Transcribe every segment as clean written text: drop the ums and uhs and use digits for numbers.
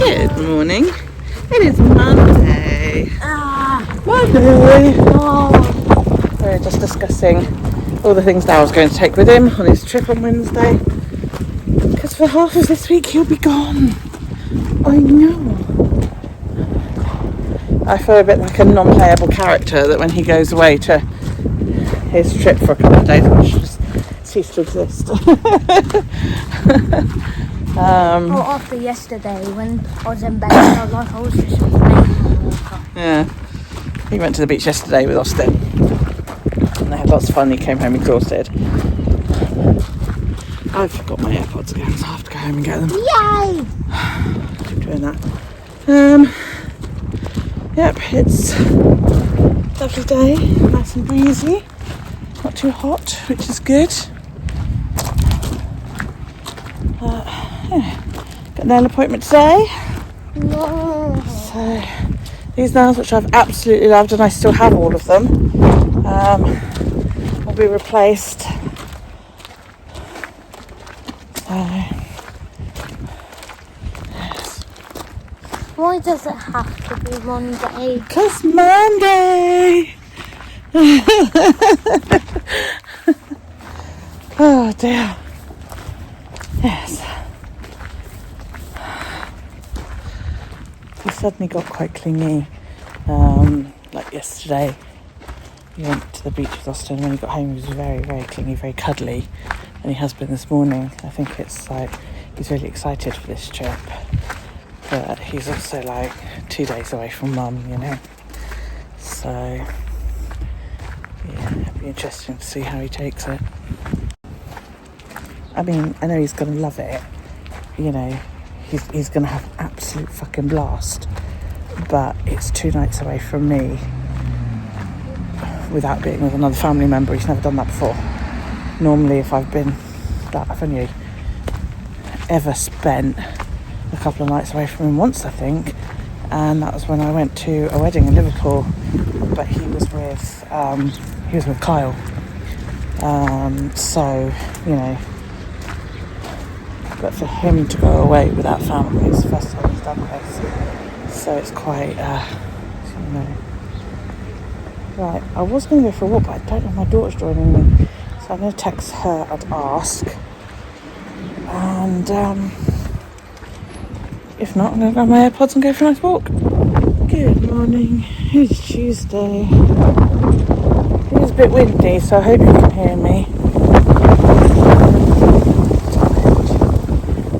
Good morning. It is Monday. Monday. Oh. We're just discussing all the things Daryl's going to take with him on his trip on Wednesday. Because for half of this week he'll be gone. I know. I feel a bit like a non-playable character that when he goes away to his trip for a couple of days, I should just cease to exist. After yesterday when I was in bed, I felt like I was just playing in the water. Yeah. He went to the beach yesterday with Austin. And they had lots of fun. He came home exhausted. I've forgot my AirPods again, so I have to go home and get them. Yay! Keep doing that. Yep, it's a lovely day, nice and breezy, not too hot, which is good. Got a nail appointment today. No. So these nails, which I've absolutely loved, and I still have all of them, will be replaced. Why does it have to be Monday? 'Cause Monday! Oh dear. Yes. He suddenly got quite clingy. Like yesterday, he went to the beach with Austin. When he got home, he was very, very clingy, very cuddly. And he has been this morning. I think it's like he's really excited for this trip. But he's also like 2 days away from mum, you know. So, yeah, it'll be interesting to see how he takes it. I mean, I know he's going to love it. You know, he's going to have an absolute fucking blast. But it's 2 nights away from me without being with another family member. He's never done that before. Normally, if I've only ever spent a couple of nights away from him once, I think, and that was when I went to a wedding in Liverpool, but he was with Kyle, so, you know, but for him to go away without family, it's the first time he's done this, so it's quite, you know. Right, I was going to go for a walk, but I don't know if my daughter's joining me, so I'm going to text her and ask, and if not, I'm going to grab my AirPods and go for a nice walk. Good morning. It's Tuesday. It is a bit windy, so I hope you can hear me.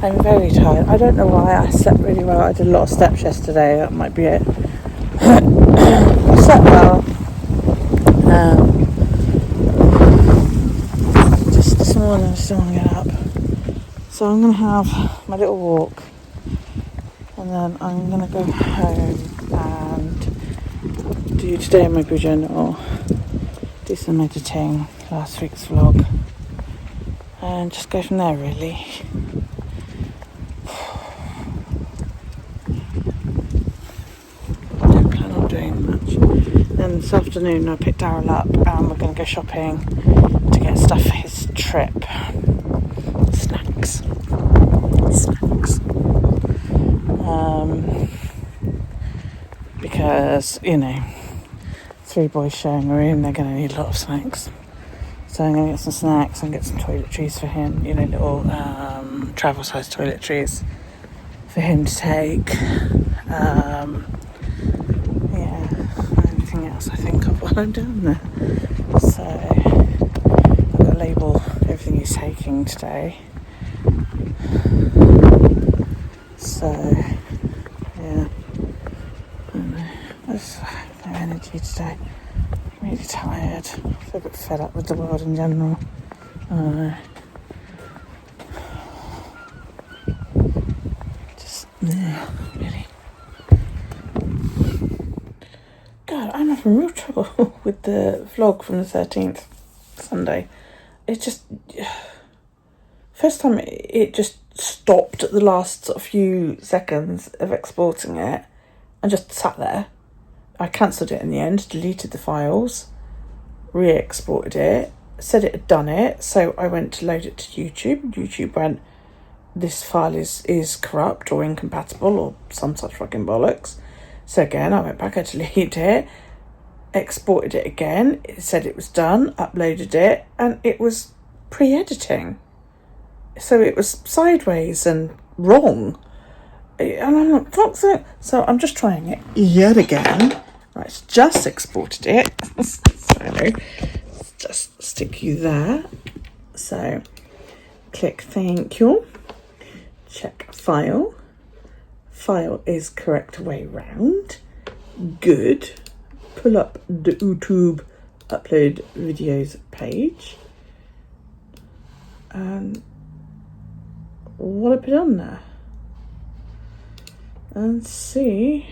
I'm very tired. I don't know why. I slept really well. I did a lot of steps yesterday. That might be it. I slept well. Just this morning I still want to get up. So I'm going to have my little walk. And then I'm going to go home and do today in my good journal, do some editing, last week's vlog, and just go from there really. I don't plan on doing much. Then this afternoon I picked Daryl up and we're going to go shopping to get stuff for his trip. Snacks. Because, you know, 3 boys sharing a room, they're going to need a lot of snacks. So I'm going to get some snacks and get some toiletries for him, you know, little travel size toiletries for him to take. Yeah, everything else I think of while I'm down there. So I've got to label everything he's taking today. So, yeah. I just have no energy today. I'm really tired. I feel a bit fed up with the world in general. Really. God, I'm having real trouble with the vlog from the 13th, Sunday. It just... First time it just stopped at the last sort of few seconds of exporting it and just sat there. I cancelled it in the end, deleted the files, re-exported it, said it had done it, so I went to load it to YouTube. YouTube went, this file is corrupt or incompatible or some such fucking bollocks. So again, I went back, I deleted it, exported it again. It said it was done, uploaded it, and it was pre-editing. So it was sideways and wrong. And I'm like, fuck's it. So I'm just trying it yet again. Right, just exported it. So just stick you there. So click thank you. Check file. File is correct way round. Good. Pull up the YouTube upload videos page. And what I put on there? And see.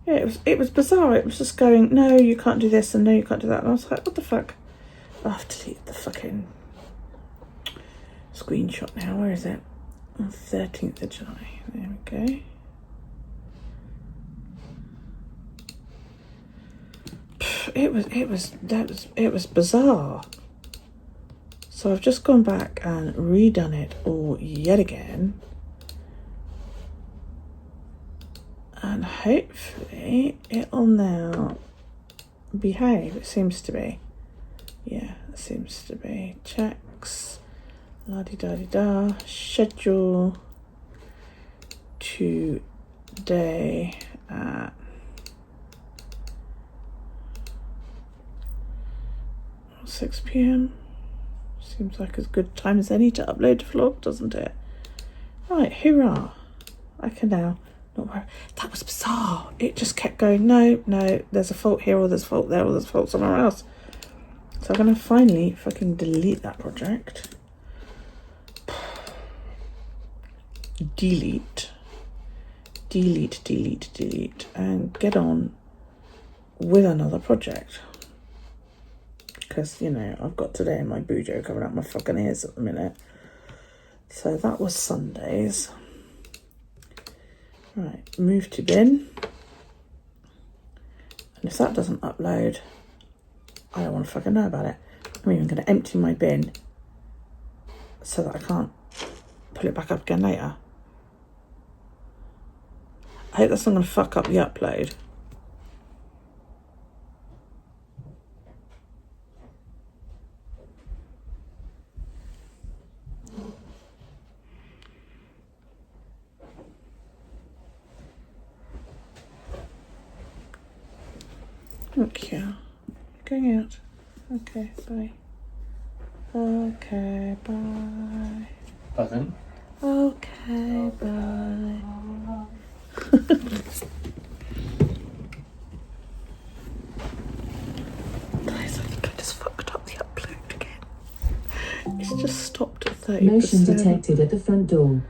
Yeah, it was bizarre. It was just going, no, you can't do this, and no, you can't do that. And I was like, what the fuck? I've deleted the fucking screenshot now. Where is it? 13th of July. There we go. It was bizarre. So I've just gone back and redone it all yet again. And hopefully it'll now behave. It seems to be. Yeah, it seems to be. Checks. La-di-da-di-da. Schedule today at 6 p.m. Seems like as good time as any to upload a vlog, doesn't it? Right, hoorah. I can now not worry. That was bizarre. It just kept going, no, there's a fault here, or there's a fault there, or there's a fault somewhere else. So I'm going to finally fucking delete that project. Delete, and get on with another project. Because, you know, I've got today and my bujo coming out my fucking ears at the minute. So that was Sundays. Right, move to bin. And if that doesn't upload, I don't want to fucking know about it. I'm even going to empty my bin so that I can't pull it back up again later. I hope that's not going to fuck up the upload. Thank you. Going out. Okay, bye. Okay, bye. Pardon? Okay, bye. Guys, I think I just fucked up the upload again. It's just stopped at 30%. Motion detected at the front door.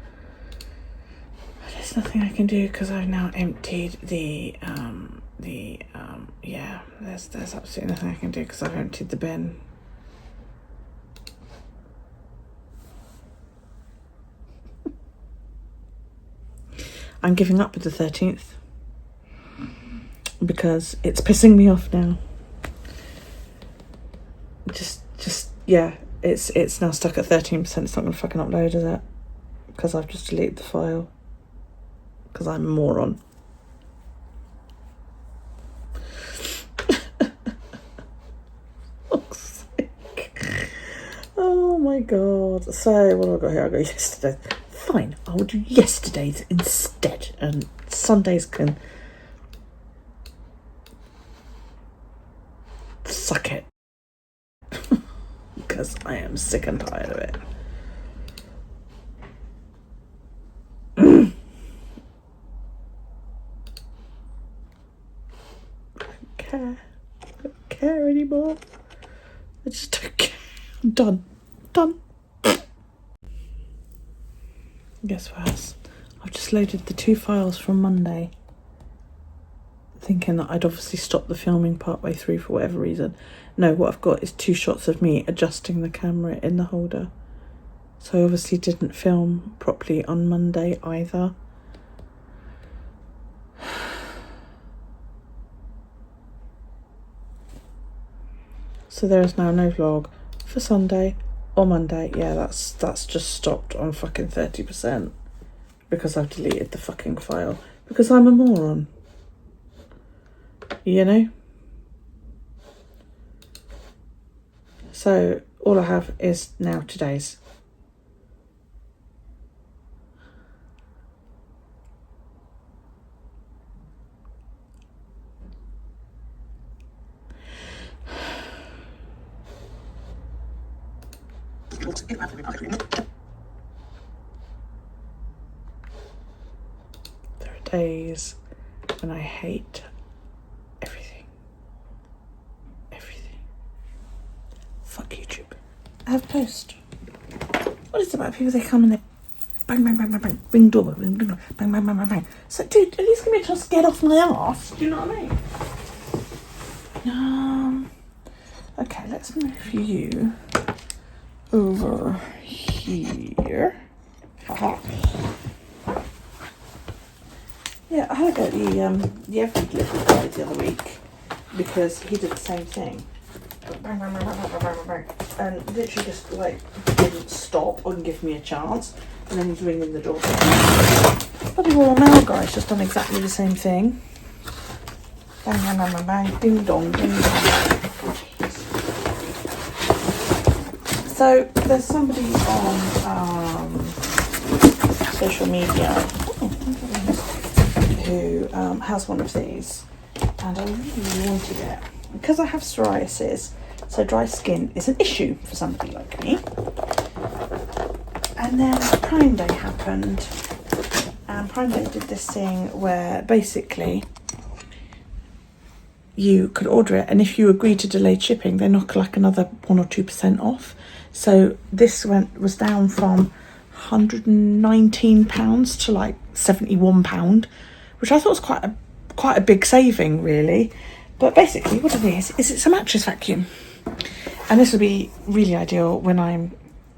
There's nothing I can do because I've now emptied yeah, there's absolutely nothing I can do because I've emptied the bin. I'm giving up with the 13th because it's pissing me off now. Just yeah, it's now stuck at 13%. It's not gonna fucking upload, is it? Because I've just deleted the file. Because I'm a moron. Fuck's sake. Oh my god. So what have I got here? I got yesterday. Fine, I'll do yesterday's instead, and Sundays can suck it. Because I am sick and tired of it. I don't care anymore. I just don't care. I'm done. Guess what else? I've just loaded the 2 files from Monday, thinking that I'd obviously stopped the filming partway through for whatever reason. No, what I've got is 2 shots of me adjusting the camera in the holder. So I obviously didn't film properly on Monday either. So there is now no vlog for Sunday On Monday, yeah, that's just stopped on fucking 30% because I've deleted the fucking file because I'm a moron. You know? So all I have is now today's. There are days when I hate everything. Everything. Fuck YouTube. I have post. What is it about people? They come and they bang, bang, bang, bang, bang, ring doorbell, ring doorbell, bang, bang, bang, bang, bang. So, dude, at least give me a chance to get off my ass. Do you know what I mean? Okay, let's move you over here. Aha. Yeah, I had a go at the every little guy the other week because he did the same thing. Bang, bang, bang, bang, bang, bang, bang, and literally just like didn't stop and give me a chance, and then he's ringing the doorbell. Bloody Royal Mail guy's just done exactly the same thing. Bang, bang, bang, bang, bang, ding dong, ding dong. So there's somebody on social media who has one of these, and I really wanted it because I have psoriasis, so dry skin is an issue for somebody like me. And then Prime Day happened, and Prime Day did this thing where basically you could order it, and if you agree to delayed shipping, they knock like another 1 or 2% off. So this was down from £119 to like £71, which I thought was quite a big saving, really. But basically, what it is it's a mattress vacuum, and this would be really ideal when I'm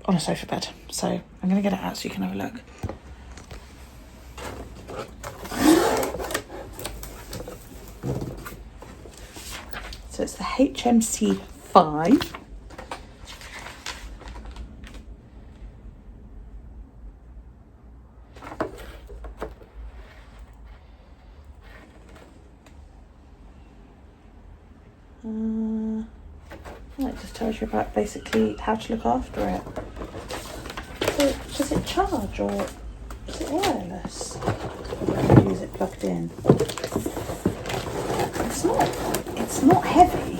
on a sofa bed. So I'm going to get it out so you can have a look. So it's the HMC 5. It just tells you about basically how to look after it. So does it charge or is it wireless? Use it plugged in. It's not heavy.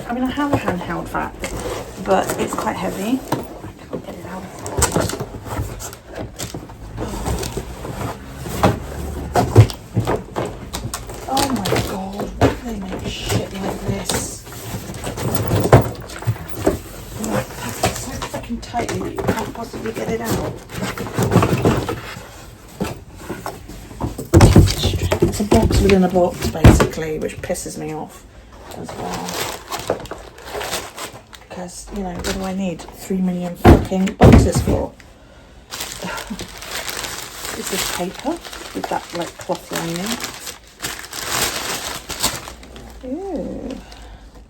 I mean, I have a handheld vac, but it's quite heavy. I can't get it out. Oh my god, why do they make shit like this? Pack it so fucking tightly that you can't possibly get it out. It's a box within a box, basically, which pisses me off as well. Because, you know, what do I need 3 million fucking boxes for? This is paper with that, like, cloth lining. Ooh,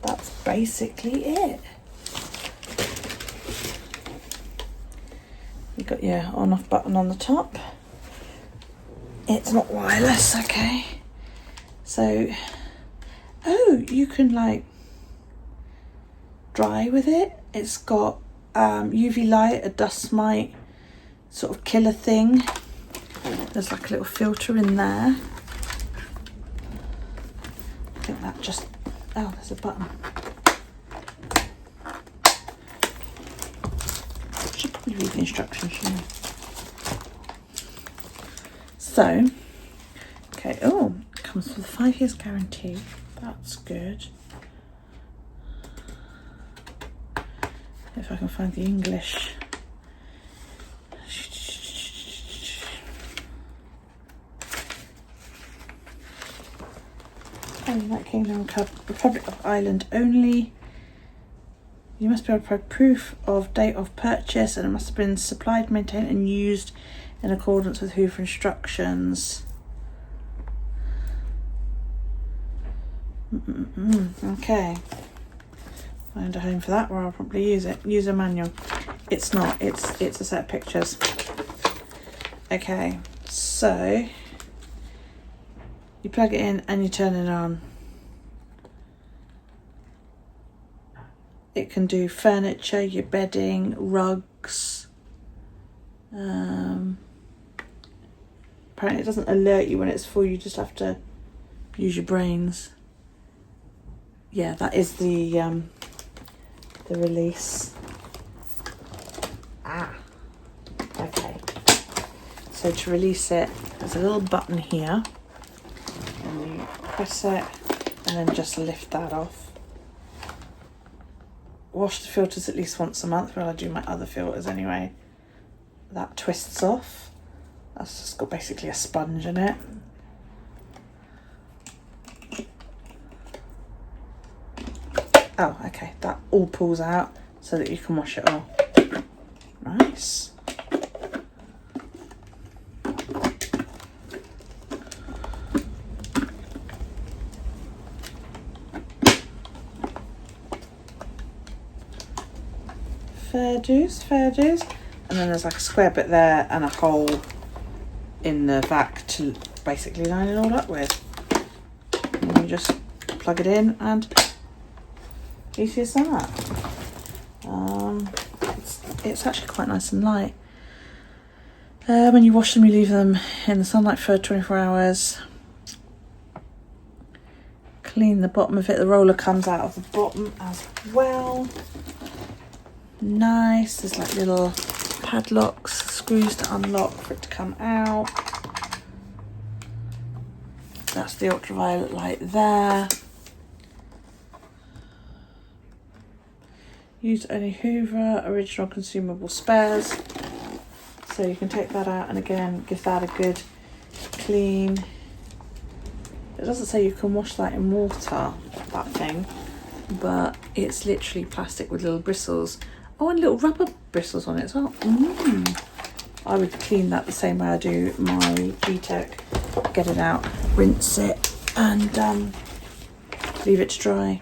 that's basically it. You've got your on-off button on the top. It's not wireless, okay. So, oh, you can like dry with it. It's got UV light, a dust mite sort of killer thing. There's like a little filter in there. I think that just, oh, there's a button. I should probably read the instructions, shouldn't I? So, okay, oh, it comes with a 5 years guarantee. That's good. If I can find the English. Oh, United Kingdom, Republic of Ireland only. You must be able to provide proof of date of purchase, and it must have been supplied, maintained and used in accordance with Hoover instructions. Okay. Find a home for that, or I'll probably use it. User manual. it's not. It's a set of pictures. Okay, so you plug it in and you turn it on. It can do furniture, your bedding, rugs. Apparently it doesn't alert you when it's full, you just have to use your brains. Yeah, that is the release. Okay. So to release it, there's a little button here, and you press it and then just lift that off. Wash the filters at least once a month, where I do my other filters anyway. That twists off. That's just got basically a sponge in it. Oh, okay, that all pulls out so that you can wash it all. Nice. Fair dues, fair dues. And then there's like a square bit there and a hole in the back to basically line it all up with. And you just plug it in and easy as that. It's actually quite nice and light. When you wash them, you leave them in the sunlight for 24 hours. Clean the bottom of it. The roller comes out of the bottom as well. Nice. There's like little padlocks, screws to unlock for it to come out. That's the ultraviolet light there. Use only Hoover, original consumable spares. So you can take that out and again give that a good clean. It doesn't say you can wash that in water, that thing, but it's literally plastic with little bristles. Oh, and little rubber bristles on it as well. I would clean that the same way I do my G-Tech. Get it out, rinse it, and leave it to dry.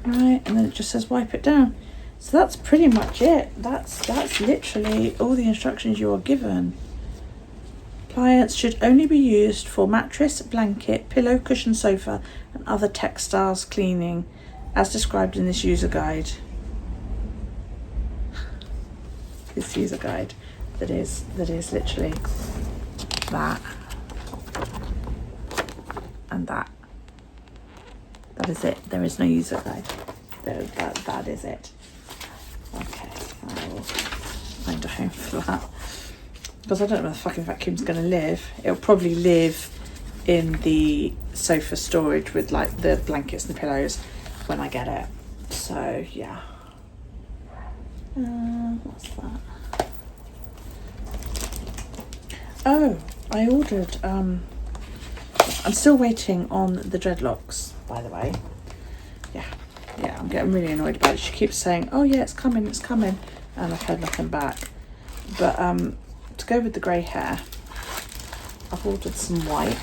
Right, and then it just says wipe it down. So that's pretty much it. That's literally all the instructions you are given. Appliance should only be used for mattress, blanket, pillow, cushion, sofa, and other textiles cleaning, as described in this user guide. This user guide that is literally that and that. That is it. There is no user guide. That is it. Okay, I will find a home for that. Because I don't know where the fucking vacuum's going to live. It'll probably live in the sofa storage with like the blankets and the pillows when I get it. So yeah. What's that? Oh, I ordered. I'm still waiting on the dreadlocks, by the way. Yeah, I'm getting really annoyed about it. She keeps saying, "Oh yeah, it's coming," and I've heard nothing back. But to go with the grey hair, I've ordered some white,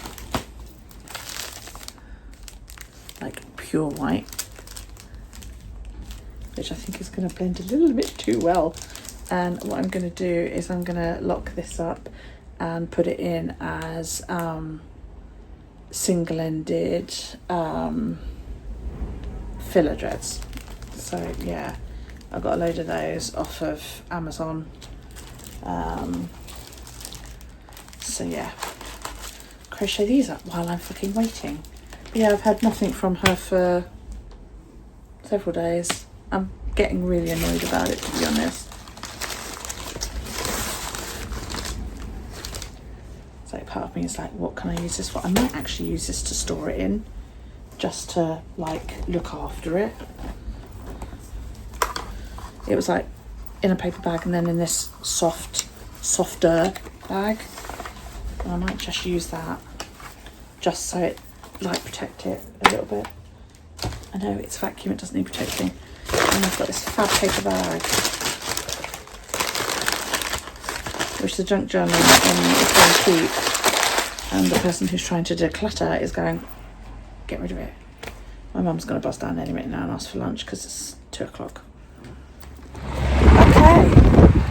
like pure white, which I think is going to blend a little bit too well. And what I'm going to do is I'm going to lock this up and put it in as single-ended filler dreads. So yeah, I got a load of those off of Amazon. So yeah, crochet these up while I'm fucking waiting. But yeah, I've had nothing from her for several days. I'm getting really annoyed about it, to be honest. It's like part of me is like, what can I use this for? I might actually use this to store it in, just to like look after it. It was like in a paper bag and then in this softer bag. And I might just use that just so it like protect it a little bit. I know it's vacuum, it doesn't need protecting. And I've got this fab paper bag, which the junk journal is going to keep, and the person who's trying to declutter is going, get rid of it. My mum's going to buzz down any minute now and ask for lunch because it's 2 o'clock. Okay,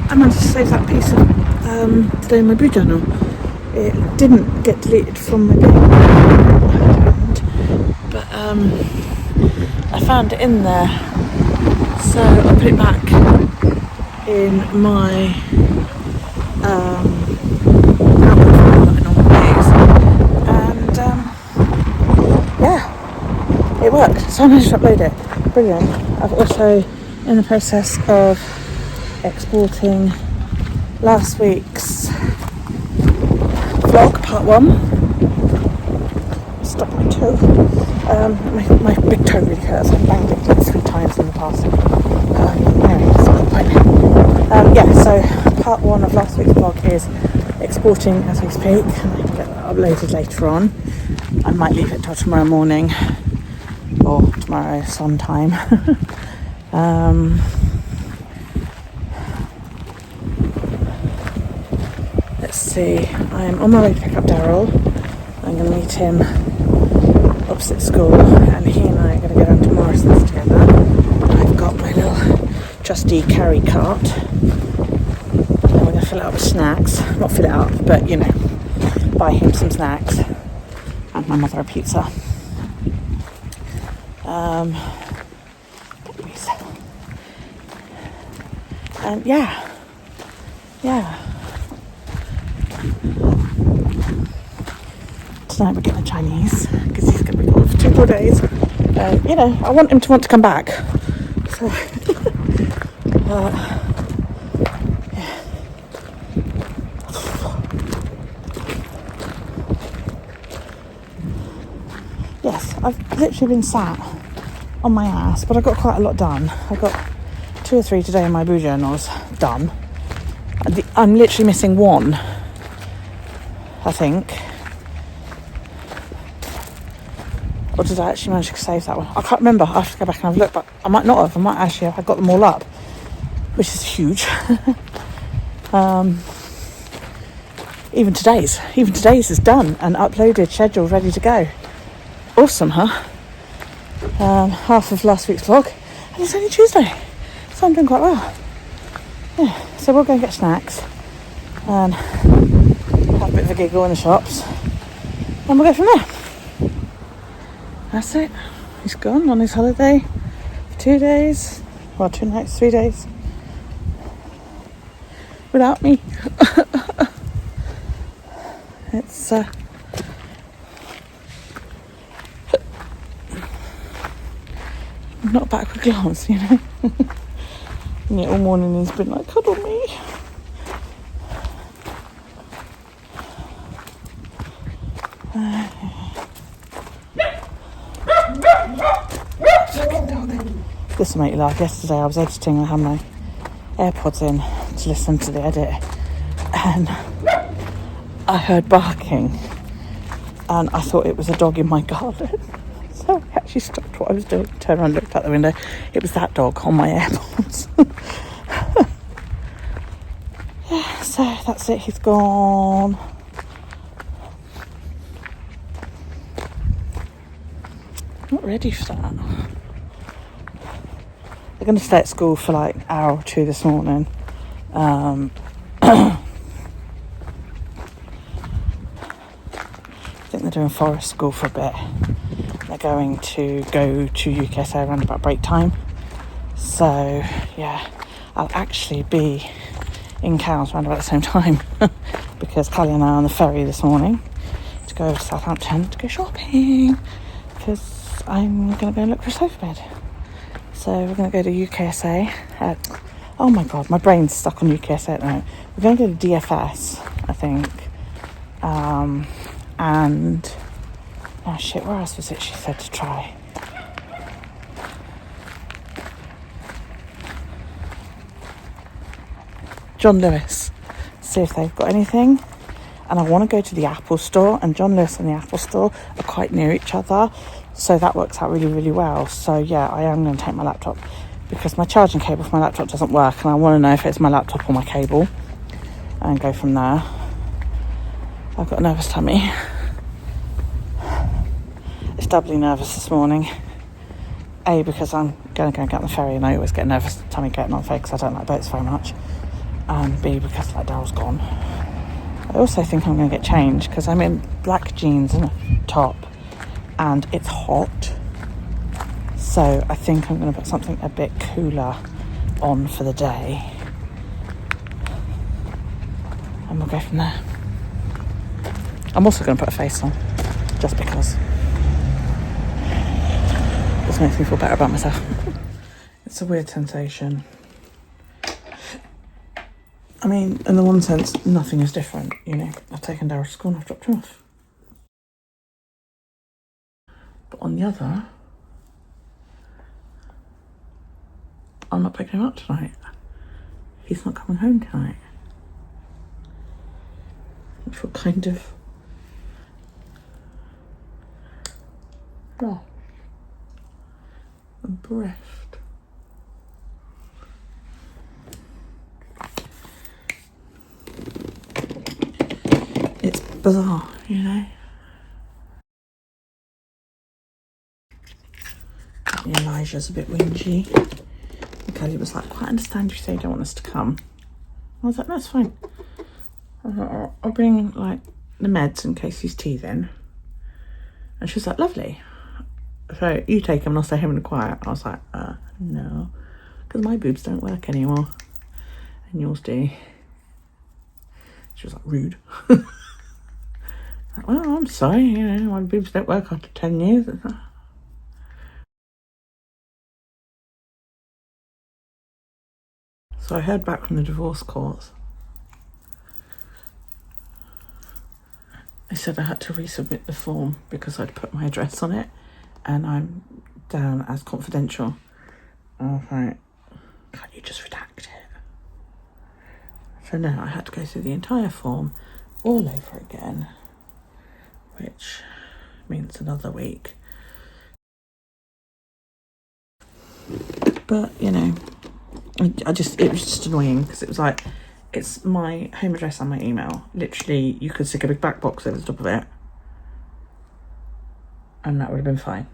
I managed to save that piece of today in my blue journal. It didn't get deleted from my game, but I found it in there, so I put it back in my output file that I normally use, and yeah, it worked. So I managed to upload it. Brilliant. I've also in the process of exporting last week's vlog, part 1. Stop my toe. My big toe really hurts. I've banged it like 3 times in the past. Anyway, that's not the point. Yeah, so part 1 of last week's vlog is exporting as we speak, and I can get that uploaded later on. I might leave it till tomorrow morning or tomorrow sometime. Let's see, I'm on my way to pick up Daryl. I'm going to meet him opposite school, and he and I are going to go down to Morrison's together. I've got my little trusty carry cart, and we're going to fill it up with snacks. Not fill it up, but you know, buy him some snacks and my mother a pizza. And yeah. Tonight we're getting a Chinese because he's going to be gone for 2 more days. You know, I want him to want to come back. So, yeah. Yes, I've literally been sat on my ass, but I got quite a lot done. I got 2 or 3 today in my blue journals done. I'm literally missing 1, I think. Or did I actually manage to save that one? I can't remember. I have to go back and have a look, but I might not have. I might actually have got them all up, which is huge. Even today's is done and uploaded, scheduled, ready to go. Awesome, huh? Half of last week's vlog, and it's only Tuesday, so I'm doing quite well. Yeah, so we'll go and get snacks and have a bit of a giggle in the shops, and we'll go from there. That's it. He's gone on his holiday for 2 days, well, 2 nights, 3 days, without me. It's not a backward glance, you know. And yet all morning he's been like, cuddle me. This will make you laugh. Yesterday I was editing and I had my AirPods in to listen to the edit, and I heard barking and I thought it was a dog in my garden. So I actually stopped what I was doing, turned around and looked out the window. It was that dog on my AirPods. Yeah, so that's it, he's gone. Not ready for that. They're going to stay at school for like an hour or 2 this morning. I think they're doing forest school for a bit. They're going to go to UKSA around about break time. So, yeah, I'll actually be in Cowes around about the same time because Callie and I are on the ferry this morning to go over to Southampton to go shopping because I'm going to go and look for a sofa bed. So we're going to go to UKSA. Oh my god, my brain's stuck on UKSA at the moment. We're going to go to DFS, I think. And oh shit, where else was it she said to try? John Lewis. See if they've got anything. And I want to go to the Apple store, and John Lewis and the Apple store are quite near each other. So that works out really, really well. So yeah, I am going to take my laptop because my charging cable for my laptop doesn't work, and I want to know if it's my laptop or my cable and go from there. I've got a nervous tummy. It's doubly nervous this morning A, because I'm going to go and get on the ferry and I always get nervous time me getting on the ferry because I don't like boats very much. And B, because like Daryl's gone. I also think I'm going to get changed because I'm in black jeans and a top and it's hot. So I think I'm going to put something a bit cooler on for the day. And we'll go from there. I'm also going to put a face on, just because. This makes me feel better about myself. It's a weird sensation. I mean, in the one sense, nothing is different, you know. I've taken Daryl to school and I've dropped him off. But on the other, I'm not picking him up tonight. He's not coming home tonight. I feel kind of lost and bereft. It's bizarre, you know. Elijah's a bit whingy. Kelly was like, "Quite understand you say you don't want us to come." I was like, "That's fine. I'll bring like the meds in case he's teething." And she was like, "Lovely. So you take him and I'll stay home in the quiet." I was like, no, because my boobs don't work anymore, and yours do." She was like, "Rude." Like, "Well, I'm sorry, you know, my boobs don't work after 10 years. So I heard back from the divorce courts. They said I had to resubmit the form because I'd put my address on it and I'm down as confidential. I was like, can't you just redact it? So now I had to go through the entire form all over again, which means another week. But, you know, it was just annoying because it was like, it's my home address and my email. Literally, you could stick a big black box over the top of it and that would have been fine.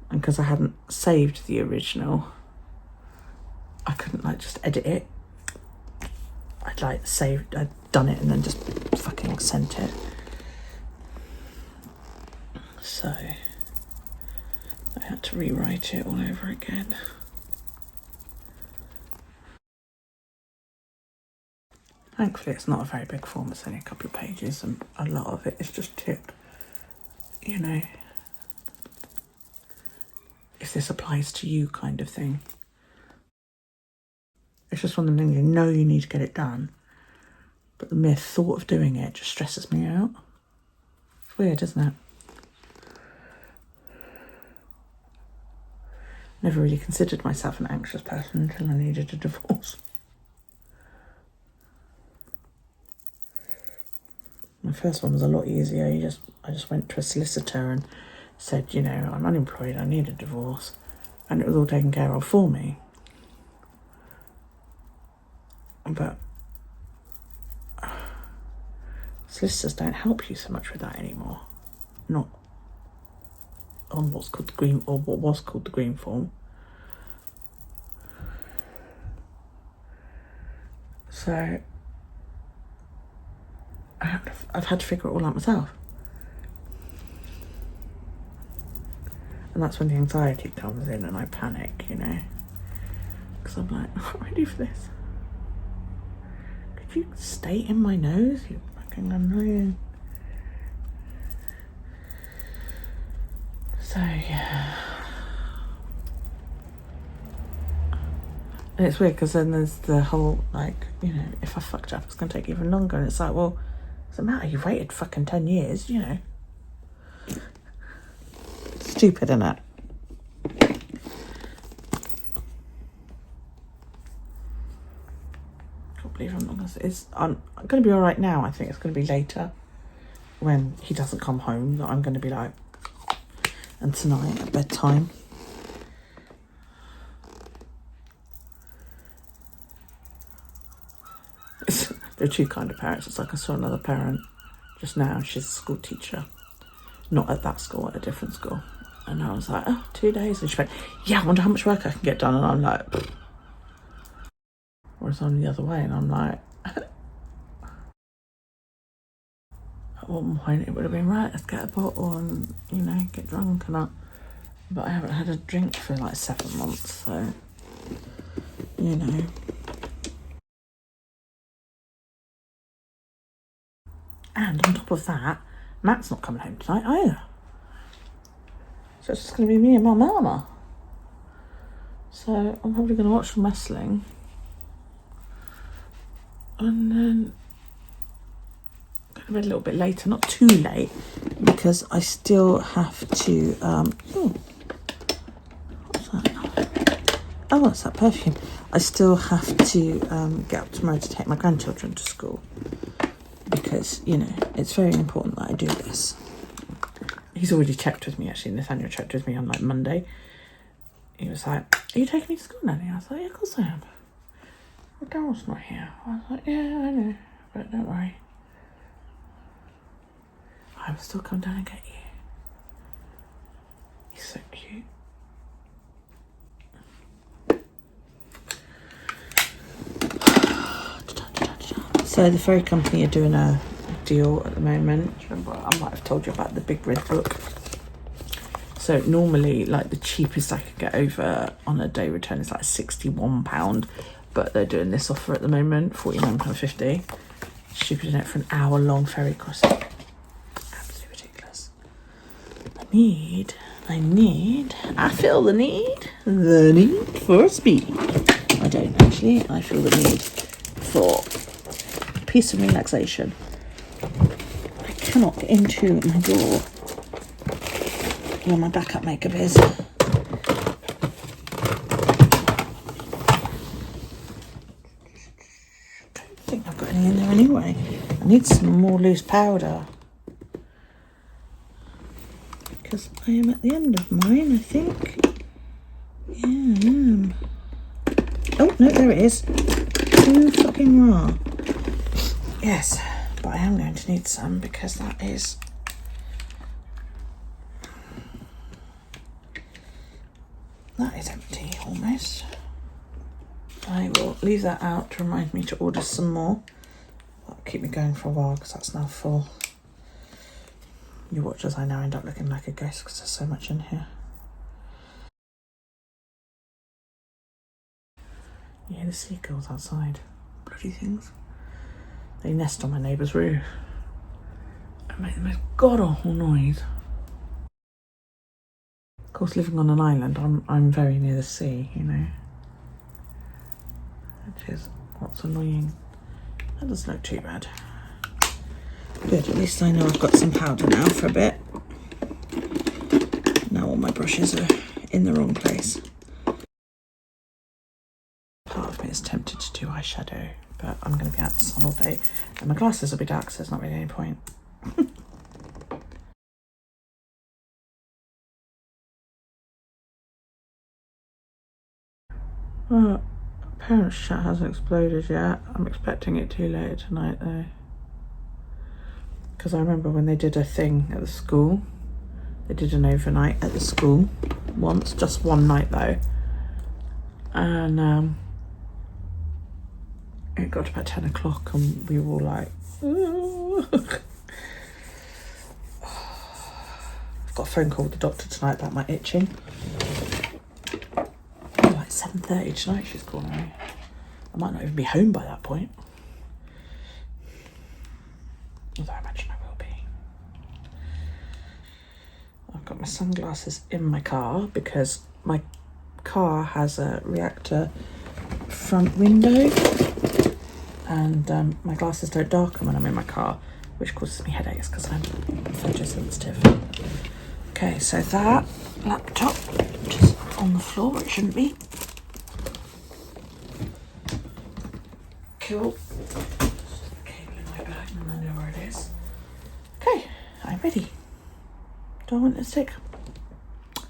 And because I hadn't saved the original, I couldn't like just edit it. I'd like I'd done it and then just fucking sent it. So I had to rewrite it all over again. Thankfully it's not a very big form, it's only a couple of pages and a lot of it is just tip, you know, if this applies to you kind of thing. It's just one of the things you know you need to get it done, but the mere thought of doing it just stresses me out. It's weird, isn't it? Never really considered myself an anxious person until I needed a divorce. My first one was a lot easier. I just went to a solicitor and said, you know, I'm unemployed, I need a divorce, and it was all taken care of for me. But solicitors don't help you so much with that anymore. Not on what's called the green, or what was called the green form. So I've had to figure it all out myself. And that's when the anxiety comes in and I panic, you know. Because I'm like, I'm not ready for this. Could you stay in my nose? You fucking annoying. So, yeah. And it's weird because then there's the whole, like, you know, if I fucked up, it's going to take even longer. And it's like, well, doesn't matter. You've waited fucking 10 years, you know. Stupid, innit? Can't believe I'm not going to... I'm going to be all right now. I think it's going to be later when he doesn't come home that I'm going to be like... And tonight at bedtime. There are two kind of parents. It's like I saw another parent just now. She's a school teacher. Not at that school, at a different school. And I was like, oh, 2 days. And she went, yeah, I wonder how much work I can get done. And I'm like, pfft. Or it's on the other way. And I'm like, at one point it would have been, right, let's get a bottle and, you know, get drunk and that. But I haven't had a drink for like 7 months, so, you know. And on top of that, Matt's not coming home tonight either. So it's just going to be me and my mama. So I'm probably going to watch some wrestling. And then go to bed a little bit later, not too late, because I still have to, what's that? Oh, it's that perfume. I still have to get up tomorrow to take my grandchildren to school. Because, you know, it's very important that I do this. He's already checked with me, actually. Nathaniel checked with me on, like, Monday. He was like, are you taking me to school, Nanny? I was like, yeah, of course I am. Well, Daryl's not here. I was like, yeah, I know. But don't worry. I will still come down and get you. He's so cute. So the ferry company are doing a deal at the moment. Remember, I might have told you about the Big Red Book. So normally, like, the cheapest I could get over on a day return is like £61, but they're doing this offer at the moment, £49.50. Stupid, isn't it, for an hour-long ferry crossing? Absolutely ridiculous. I feel the need for speed. I don't actually. I feel the need for peace and relaxation. I cannot get into my door where my backup makeup is. I don't think I've got any in there anyway. I need some more loose powder. Because I am at the end of mine, I think. Yeah, I am. Oh, no, there it is. Too fucking raw. Yes, but I am going to need some because that is... that is empty, almost. I will leave that out to remind me to order some more. That'll keep me going for a while because that's now full. You watch as I now end up looking like a ghost because there's so much in here. Yeah, the seagulls outside. Bloody things. They nest on my neighbour's roof and make the most god-awful noise. Of course, living on an island, I'm very near the sea, you know. Which is what's annoying. That doesn't look too bad. Good, at least I know I've got some powder now for a bit. Now all my brushes are in the wrong place. Part of me is tempted to do eyeshadow, but I'm going to be out in the sun all day. And my glasses will be dark, so there's not really any point. Parents' chat hasn't exploded yet. I'm expecting it too late tonight, though. Because I remember when they did a thing at the school. They did an overnight at the school once, just one night though. And it got to about 10 o'clock and we were all like, ooh. I've got a phone call with the doctor tonight about my itching. Oh, like 7:30 tonight she's calling me. I might not even be home by that point. Although I imagine I will be. I've got my sunglasses in my car because my car has a reactor front window and my glasses don't darken when I'm in my car, which causes me headaches because I'm photosensitive. Okay, so that laptop just on the floor, it shouldn't be. Cool. Cable in my bag and I know where it is. Okay, I'm ready. Do I want this stick?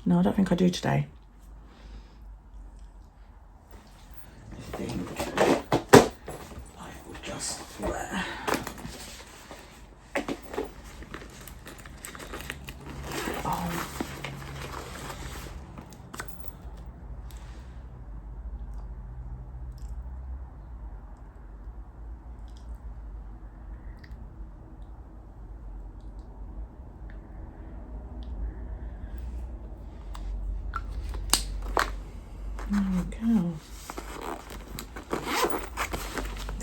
No, I don't think I do today. I think I will just wear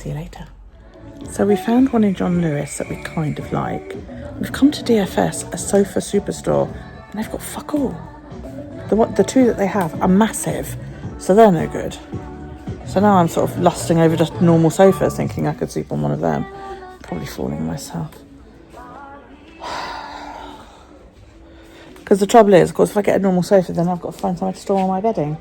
See you later. So we found one in John Lewis that we kind of like. We've come to DFS, a sofa superstore, and they've got fuck all. The two that they have are massive, so they're no good. So now I'm sort of lusting over just normal sofas, thinking I could sleep on one of them. Probably fooling myself. Because the trouble is, of course, if I get a normal sofa, then I've got to find somewhere to store all my bedding.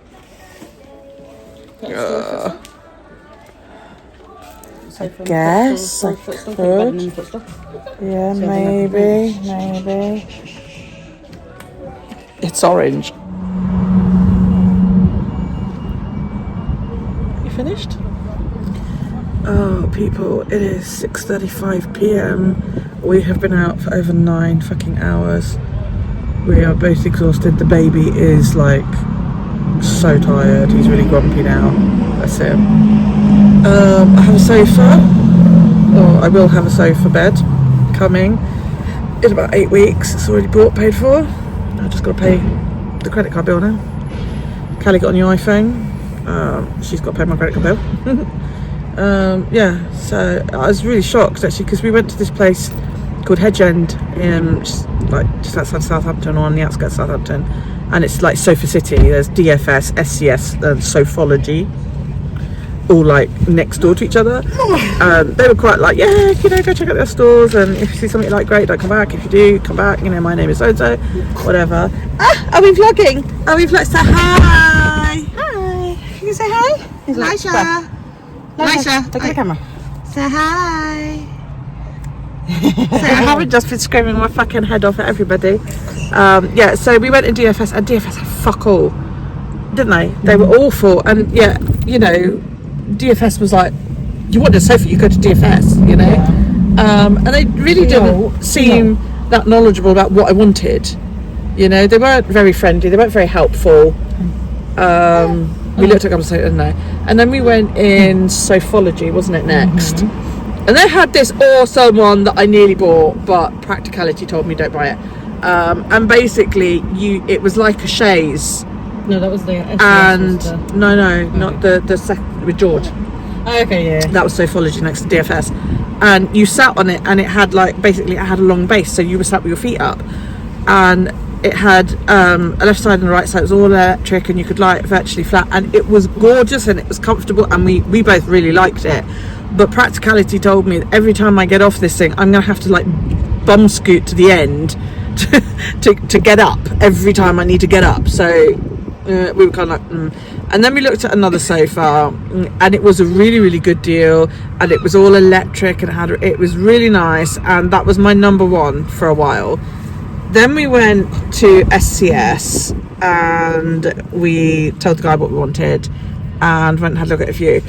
I guess I could. Yeah, maybe. It's orange. You finished? Oh, people, it is 6:35 p.m. We have been out for over 9 fucking hours. We are both exhausted. The baby is like so tired. He's really grumpy now. That's him. I have a sofa, or I will have a sofa bed coming in about 8 weeks. It's already bought, paid for. I just got to pay the credit card bill now. Callie got a new iPhone. She's got to pay my credit card bill. Yeah, so I was really shocked actually, because we went to this place called Hedge End in just outside Southampton, or on the outskirts of Southampton, and it's like Sofa City. There's DFS, SCS and Sofology, all like next door to each other. They were quite like, yeah, go check out their stores, and if you see something you like, great, don't come back. If you do, come back, my name is so-and-so, whatever. Are we vlogging? Say hi. Can you say hi? Lisha, take the camera. Say hi. So I haven't just been screaming my fucking head off at everybody. Yeah, so we went in DFS, and DFS had fuck all, didn't they? They were awful, and yeah, DFS was like, you want a sofa, you go to DFS, and they really didn't seem that knowledgeable about what I wanted. They weren't very friendly, they weren't very helpful. We looked at a couple of sofas, didn't they? And then we went in Sofology, wasn't it, next? And they had this awesome one that I nearly bought, but practicality told me don't buy it. And basically, it was like a chaise. No, that was the SES, and not the second with George. Oh, okay, yeah. That was Sofology next to DFS, and you sat on it, and it had a long base, so you were sat with your feet up, and it had a left side and a right side. It was all electric, and you could lie it virtually flat, and it was gorgeous and it was comfortable, and we both really liked it. But practicality told me that every time I get off this thing, I'm gonna have to like bum scoot to the end to get up every time I need to get up. So we were kind of like and then we looked at another sofa, and it was a really, really good deal, and it was all electric, and it was really nice, and that was my number one for a while. Then we went to SCS, and we told the guy what we wanted, and went and had a look at a few,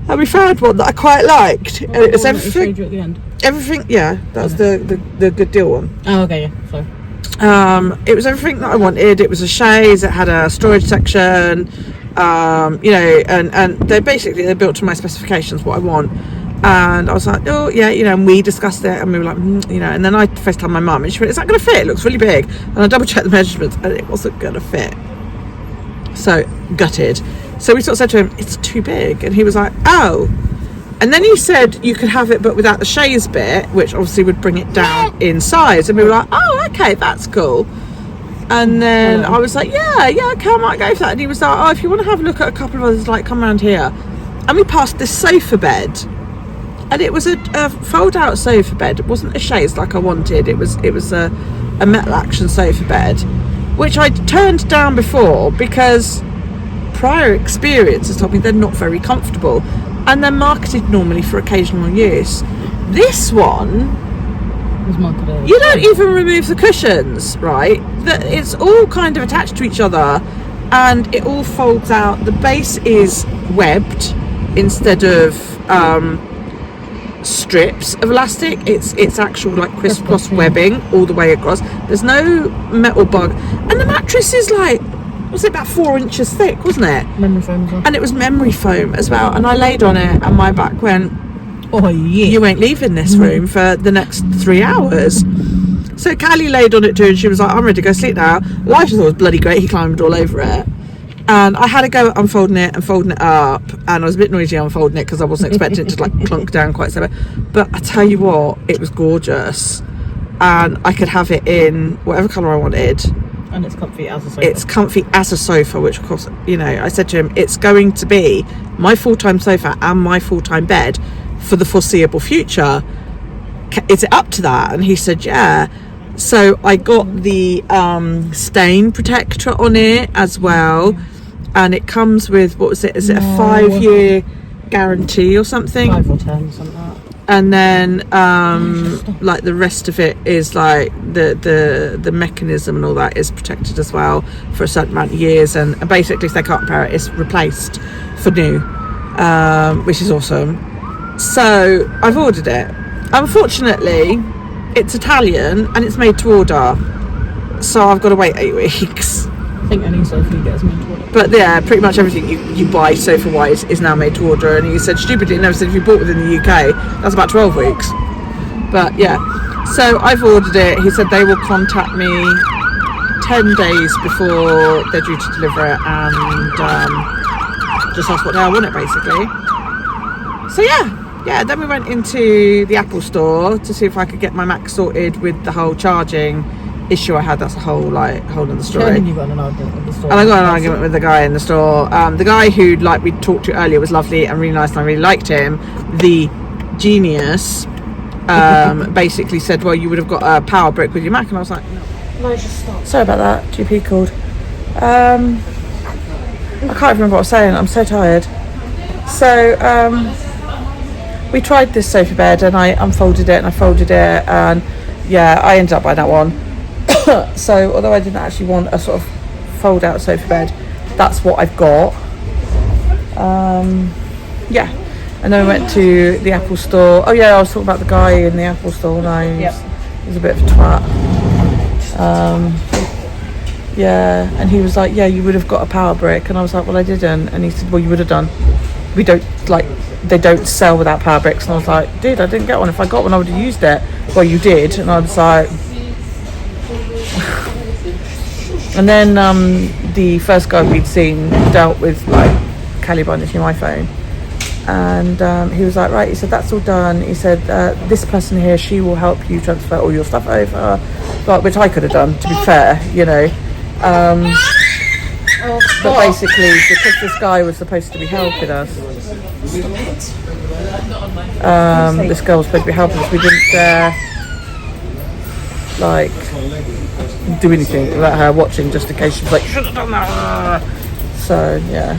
and we found one that I quite liked. And it was everything. You at the end. Everything, yeah, that was the good deal one. Oh, okay, yeah. Sorry. It was everything that I wanted. It was a chaise. It had a storage section. And they built to my specifications what I want. And I was like, oh yeah, and we discussed it, and we were like, and then I FaceTimed my mum, and she went, is that going to fit? It looks really big. And I double checked the measurements, and it wasn't going to fit. So gutted. So we sort of said to him, it's too big, and he was like, oh. And then he said you could have it, but without the chaise bit, which obviously would bring it down in size. And we were like, oh, okay, that's cool. And then I was like, yeah, okay, I might go for that. And he was like, oh, if you want to have a look at a couple of others, like, come around here. And we passed this sofa bed, and it was a fold-out sofa bed. It wasn't a chaise like I wanted. It was a metal action sofa bed, which I'd turned down before because prior experience has told me they're not very comfortable, and they're marketed normally for occasional use. This one, you don't even remove the cushions, right? It's all kind of attached to each other, and it all folds out. The base is webbed instead of strips of elastic. It's actual like crisscross webbing all the way across. There's no metal bug, and the mattress is like, was it about 4 inches thick, wasn't it? Memory foam as well. And it was memory foam as well, and I laid on it, and my back went, oh yeah, you ain't leaving this room for the next 3 hours. So Callie laid on it too, and she was like, I'm ready to go sleep now. Elijah thought it was bloody great. He climbed all over it. And I had a go at unfolding it and folding it up, and I was a bit noisy unfolding it because I wasn't expecting it to like clunk down quite so bit. But I tell you what, it was gorgeous, and I could have it in whatever colour I wanted. And it's comfy as a sofa. It's comfy as a sofa, which of course, you know, I said to him, it's going to be my full-time sofa and my full-time bed for the foreseeable future. Is it up to that? And he said, yeah. So I got the stain protector on it as well, and it comes with, what was it? Is it a 5-year guarantee or something? 5 or 10, something like that. And then like the rest of it is like the mechanism and all that is protected as well for a certain amount of years, and basically if they can't repair it, it's replaced for new, which is awesome. So I've ordered it. Unfortunately, it's Italian and it's made to order, so I've got to wait 8 weeks. I think any sofa you get is made to order. But yeah, pretty much everything you buy sofa wise is now made to order, and he said stupidly never said if you bought within the UK that's about 12 weeks. But yeah, so I've ordered it. He said they will contact me 10 days before they're due to deliver it, and just ask what day I want it basically. So yeah, then we went into the Apple store to see if I could get my Mac sorted with the whole charging issue I had. That's a whole other story. And then you got an argument with the store. And I got an argument with the guy in the store. The guy who, like we talked to earlier, was lovely and really nice, and I really liked him. The genius basically said, well, you would have got a power brick with your Mac, and I was like, no, just stop. Sorry about that. GP called. I can't remember what I was saying. I'm so tired. So we tried this sofa bed, and I unfolded it and I folded it, and yeah, I ended up buying that one. So although I didn't actually want a sort of fold out sofa bed, that's what I've got. Yeah, and then we went to the Apple store. Oh yeah, I was talking about the guy in the Apple store. No, he was a bit of a twat. Yeah, and he was like, yeah, you would have got a power brick, and I was like, well, I didn't. And he said, well, you would have done. We don't, like, they don't sell without power bricks. And I was like, dude, I didn't get one. If I got one, I would have used it. Well, you did. And I was like, and then the first guy we'd seen dealt with like Kelly buying this new iPhone, and he was like, right, he said, that's all done. He said, this person here, she will help you transfer all your stuff over, but which I could have done, to be fair, you know. But basically, because this guy was supposed to be helping us, this girl was supposed to be helping us, we didn't dare like do anything without her watching, just in case she was like, should have done that. So yeah,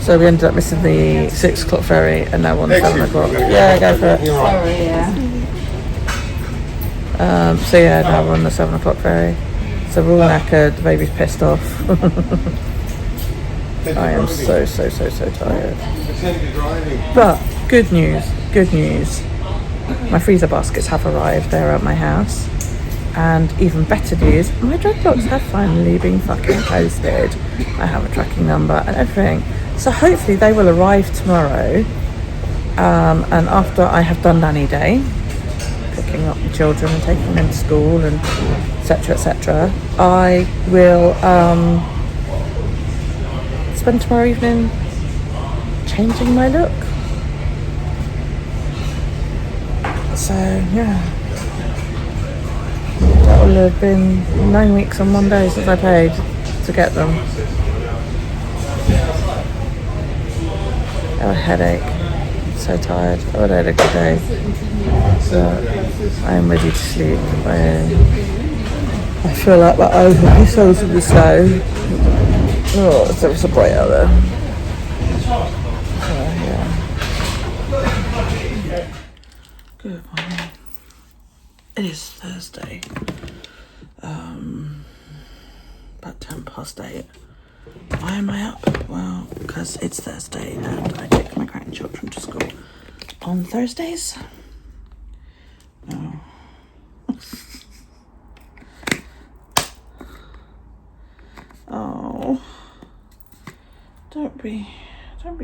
so we ended up missing the 6 o'clock ferry, and now we're on the 7 o'clock. Yeah, go for it. Sorry, yeah. So yeah, now we're on the 7 o'clock ferry. So we're all knackered, the baby's pissed off. I am so tired. But good news. My freezer baskets have arrived. They're at my house. And even better news, my dreadlocks have finally been fucking posted. I have a tracking number and everything. So hopefully they will arrive tomorrow. And after I have done nanny day, picking up the children and taking them to school and etc., I will spend tomorrow evening changing my look. So yeah, that will have been 9 weeks and 1 day since I paid to get them. I have a headache. I'm so tired. I had a good day, but I am ready to sleep. I feel like my eyes will be so in the snow. Oh, it's so bright out there. Yeah. Good morning. It is Thursday. About 8:10. Why am I up? Well, because it's Thursday and I take my grandchildren to school on Thursdays. Oh. Oh, don't be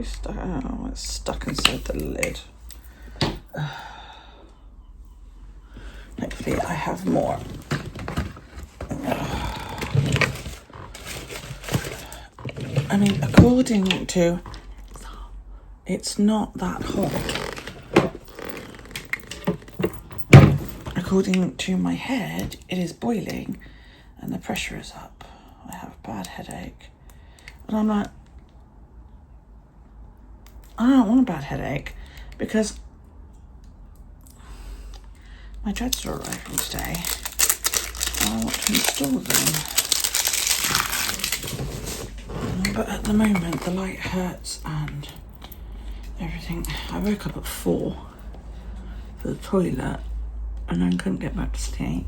stuck. Oh, it's stuck inside the lid. Hopefully I have more. I mean, according to... It's not that hot. According to my head, it is boiling and the pressure is up. I have a bad headache. And I'm like, I don't want a bad headache because my dreads are arriving today. I want to install them. But at the moment, the light hurts and everything. I woke up at 4 for the toilet and then couldn't get back to sleep.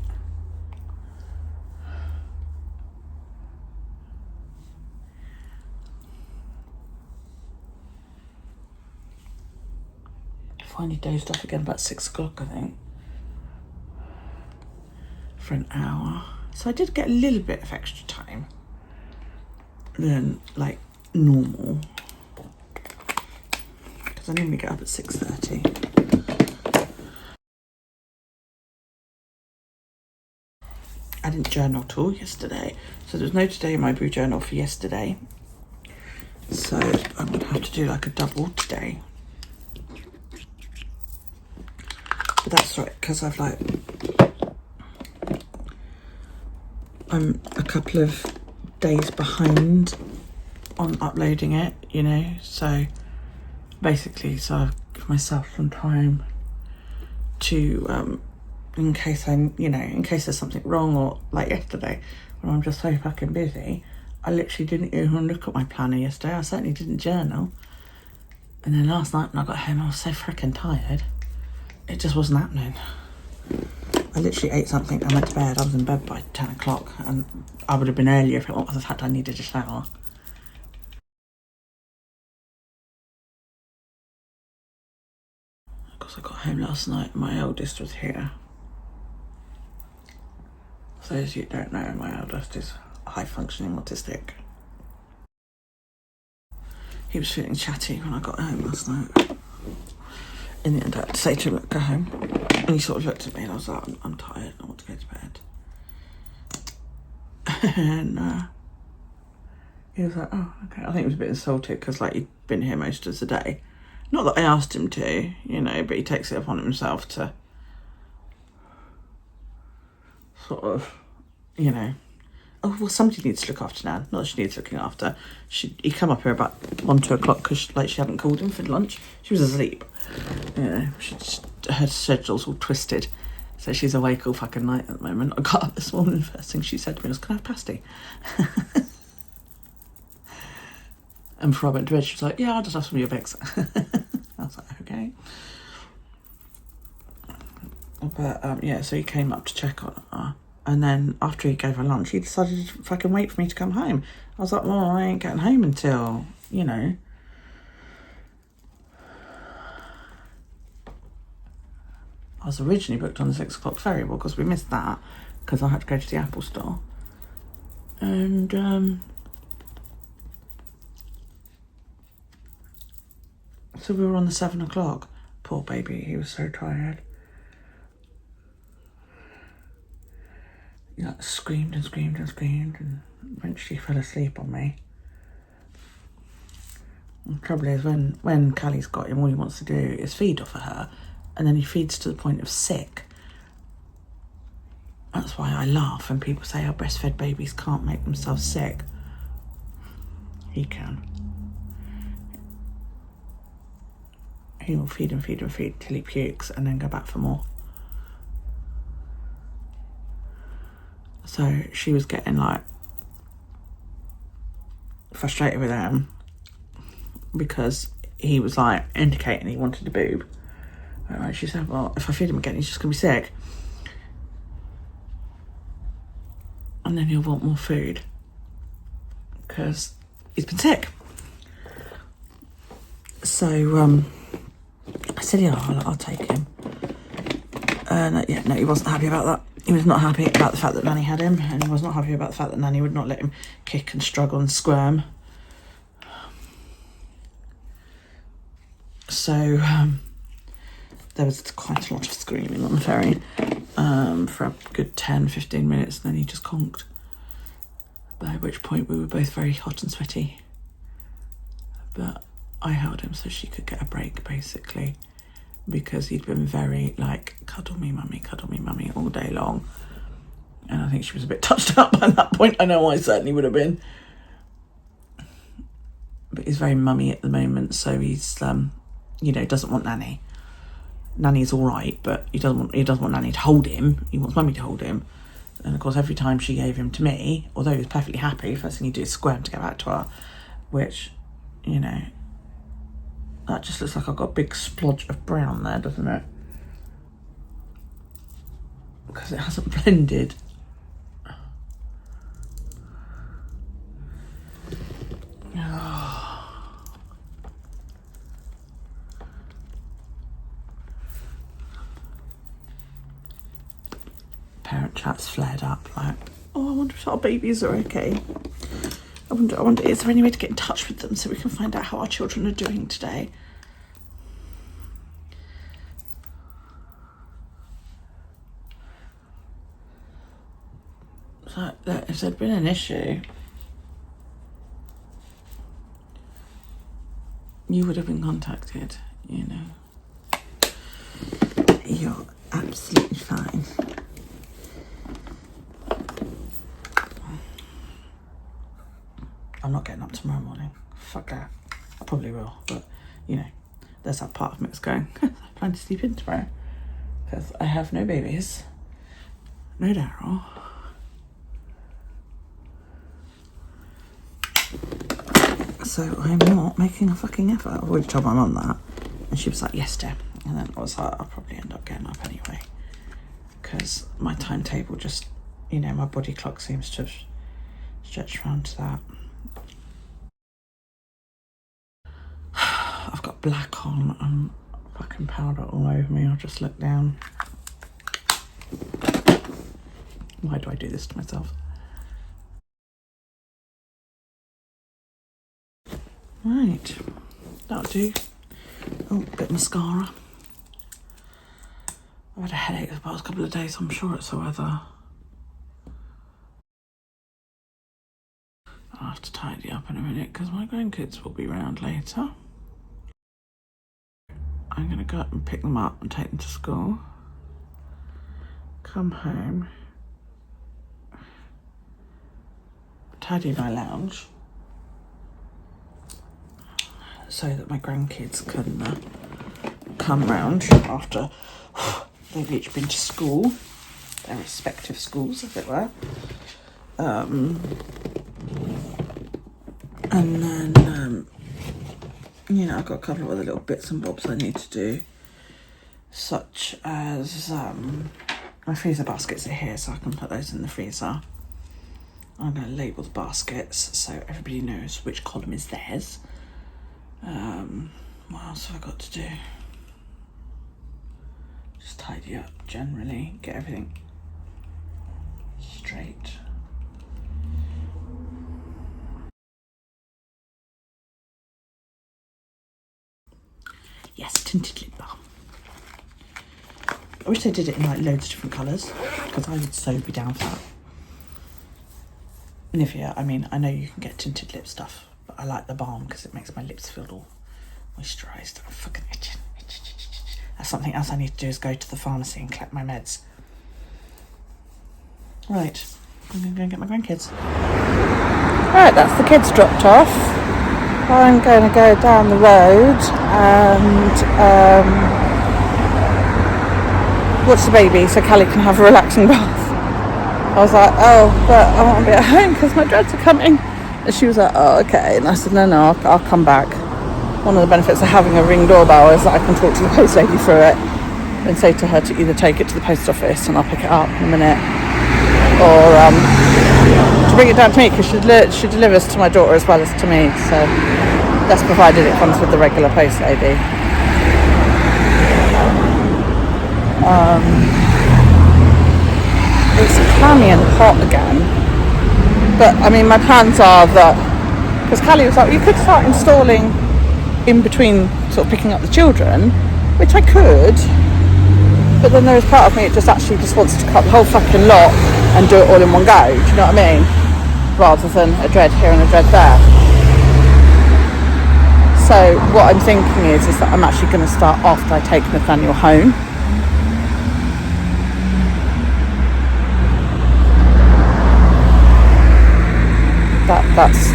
Finally dozed off again about 6 o'clock, I think, for an hour. So I did get a little bit of extra time than like normal, because I normally get up at 6:30. I didn't journal at all yesterday, so there's no Today in my Brew journal for yesterday. So I'm gonna have to do like a double today. But that's right, because I've like, I'm a couple of days behind on uploading it, you know, so basically, so I've given myself some time to, in case in case there's something wrong, or like yesterday when I'm just so fucking busy, I literally didn't even look at my planner yesterday. I certainly didn't journal. And then last night when I got home, I was so freaking tired. It just wasn't happening. I literally ate something and went to bed. I was in bed by 10 o'clock and I would have been earlier if it wasn't for the fact I needed a shower. Because I got home last night, my eldest was here. For those of you who don't know, my eldest is high functioning autistic. He was feeling chatty when I got home last night. In the end, I had to say to him, look, go home. And he sort of looked at me and I was like, I'm tired, I want to go to bed. And he was like, oh, okay. I think he was a bit insulted because like he'd been here most of the day. Not that I asked him to, you know, but he takes it upon himself to sort of, you know, oh, well, somebody needs to look after Nan. Not that she needs looking after. He come up here about 1, 2 o'clock because she hadn't called him for lunch. She was asleep. You know, her schedule's all twisted. So she's awake all fucking night at the moment. I got up this morning, first thing she said to me was, can I have pasty? And before I went to bed, she was like, yeah, I'll just have some of your Vicks. I was like, okay. But yeah, so he came up to check on her. And then after he gave her lunch, he decided to fucking wait for me to come home. I was like, well, I ain't getting home until, you know. I was originally booked on the 6 o'clock ferry, well, because we missed that, because I had to go to the Apple store. And, so we were on the 7 o'clock. Poor baby, he was so tired. He like screamed and screamed and screamed and eventually fell asleep on me. And the trouble is when Callie's got him, all he wants to do is feed off of her, and then he feeds to the point of sick. That's why I laugh when people say, oh, breastfed babies can't make themselves sick. He can. He will feed and feed and feed till he pukes and then go back for more. So she was getting like frustrated with him because he was like indicating he wanted a boob. And she said, well, if I feed him again, he's just going to be sick. And then he'll want more food because he's been sick. So I said, yeah, I'll take him. And yeah, no, he wasn't happy about that. He was not happy about the fact that Nanny had him, and he was not happy about the fact that Nanny would not let him kick and struggle and squirm. So there was quite a lot of screaming on the ferry for a good 10-15 minutes, and then he just conked. By which point we were both very hot and sweaty. but I held him so she could get a break, basically, because he'd been very like, cuddle me mummy all day long. And I think she was a bit touched up by that point. I know I certainly would have been. But he's very mummy at the moment, so he's you know, doesn't want Nanny. Nanny's all right, but he doesn't want Nanny to hold him. He wants Mummy to hold him. And of course, every time she gave him to me, although he was perfectly happy, first thing he'd do is squirm to get back to her, which, you know, that just looks like I've got a big splodge of brown there, doesn't it? Because it hasn't blended. Parent chat's flared up, like, oh, I wonder if our babies are okay. I wonder, is there any way to get in touch with them so we can find out how our children are doing today? So, if there'd been an issue, you would have been contacted, you know. You're absolutely fine. I'm not getting up tomorrow morning. Fuck that. I probably will, but, you know, there's that part of me that's going, I plan to sleep in tomorrow, because I have no babies, no Daryl. So I'm not making a fucking effort. I've already told my mum that, and she was like, yes, dear. And then I was like, I'll probably end up getting up anyway, because my timetable just, you know, my body clock seems to have stretched around to that. I've got black on and fucking powder all over me. I'll just look down. Why do I do this to myself? Right, that'll do. Oh, a bit of mascara. I've had a headache the past couple of days. I'm sure it's the weather. I'll have to tidy up in a minute because my grandkids will be round later. I'm going to go up and pick them up and take them to school. Come home. Tidy my lounge so that my grandkids can come round after they've each been to school, their respective schools, as it were. And then, you know, I've got a couple of other little bits and bobs I need to do, such as my freezer baskets are here, so I can put those in the freezer. I'm going to label the baskets so everybody knows which column is theirs. What else have I got to do? Just tidy up generally, get everything straight. Yes, tinted lip balm. I wish they did it in like loads of different colours, because I would so be down for that. Nivea, I mean, I know you can get tinted lip stuff, but I like the balm because it makes my lips feel all moisturised. I'm fucking itching. That's something else I need to do, is go to the pharmacy and collect my meds. Right, I'm going to go and get my grandkids. Right, that's the kids dropped off. I'm going to go down the road and watch the baby so Callie can have a relaxing bath. I was like, oh, but I want to be at home because my dreads are coming. And she was like, oh, okay. And I said, no, I'll come back. One of the benefits of having a Ring doorbell is that I can talk to the post lady through it and say to her to either take it to the post office and I'll pick it up in a minute, or to bring it down to me, because she delivers to my daughter as well as to me. So that's provided it comes with the regular post lady. It's clammy and hot again, but I mean, my plans are that, because Callie was like, you could start installing in between sort of picking up the children, which I could, but then there is part of me that just wants to cut the whole fucking lot and do it all in one go, do you know what I mean, rather than a dread here and a dread there. So what I'm thinking is that I'm actually going to start after I take Nathaniel home. That's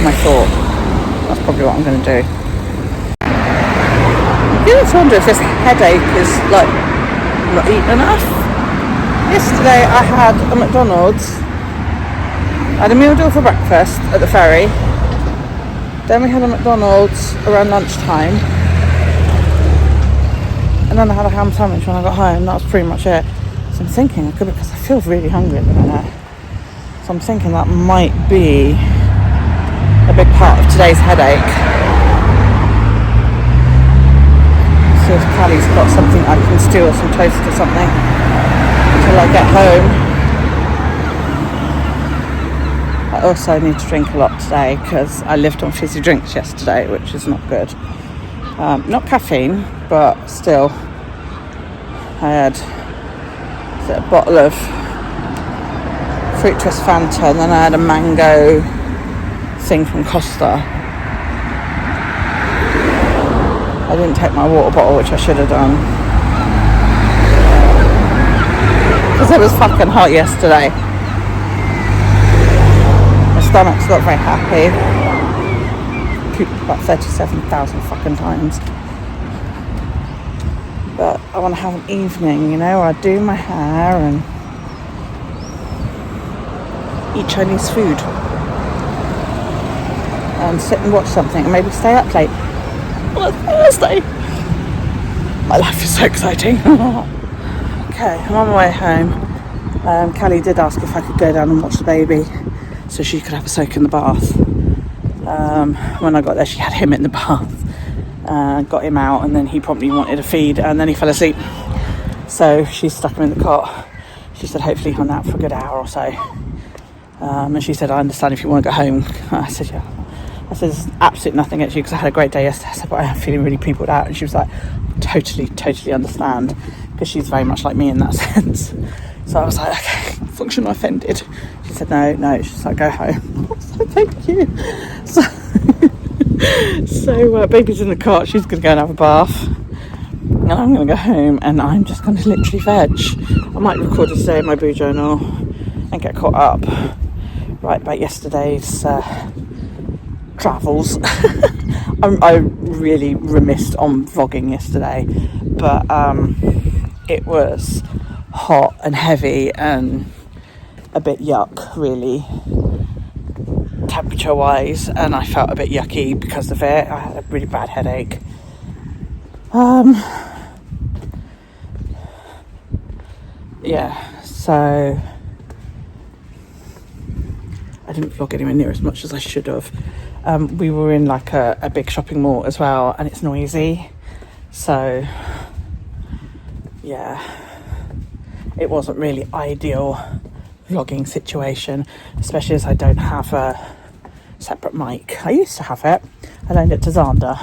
my thought. That's probably what I'm going to do. You just wonder if this headache is like not eating enough. Yesterday I had a McDonald's. I had a meal deal for breakfast at the ferry. Then we had a McDonald's around lunchtime. And then I had a ham sandwich when I got home. That was pretty much it. So I'm thinking, because I feel really hungry at the minute. So I'm thinking that might be a big part of today's headache. See if Callie's got something I can steal, some toast or something, until I get home. I also need to drink a lot today because I lived on fizzy drinks yesterday, which is not good. Not caffeine, but still. I had a bottle of fruit twist Fanta, and then I had a mango thing from Costa. I didn't take my water bottle, which I should have done, because it was fucking hot yesterday. My stomach's not very happy. Pooped about 37,000 fucking times. But I want to have an evening, you know, where I do my hair and eat Chinese food and sit and watch something and maybe stay up late on a Thursday. My life is so exciting. Okay, I'm on my way home. Callie did ask if I could go down and watch the baby so she could have a soak in the bath. When I got there, she had him in the bath. Got him out, and then he promptly wanted a feed, and then he fell asleep. So she stuck him in the cot. She said hopefully he'll nap for a good hour or so. And she said, I understand if you want to go home. I said, yeah. I said, there's absolutely nothing at you because I had a great day yesterday. I said, but I am feeling really peopled out. And she was like, totally understand, because she's very much like me in that sense. So I was like, okay, function offended. She said, no. She's like, go home. I was like, thank you. So baby's in the cot. She's going to go and have a bath. And I'm going to go home and I'm just going to literally veg. I might record a day in my boo journal and get caught up. Right about yesterday's travels. I really remissed on vlogging yesterday, but it was hot and heavy and a bit yuck, really, temperature wise, and I felt a bit yucky because of it. I had a really bad headache. Yeah, so I didn't vlog anywhere near as much as I should have. We were in like a big shopping mall as well, and it's noisy, so yeah, it wasn't really ideal vlogging situation, especially as I don't have a separate mic. I used to have it. I loaned it to Xander,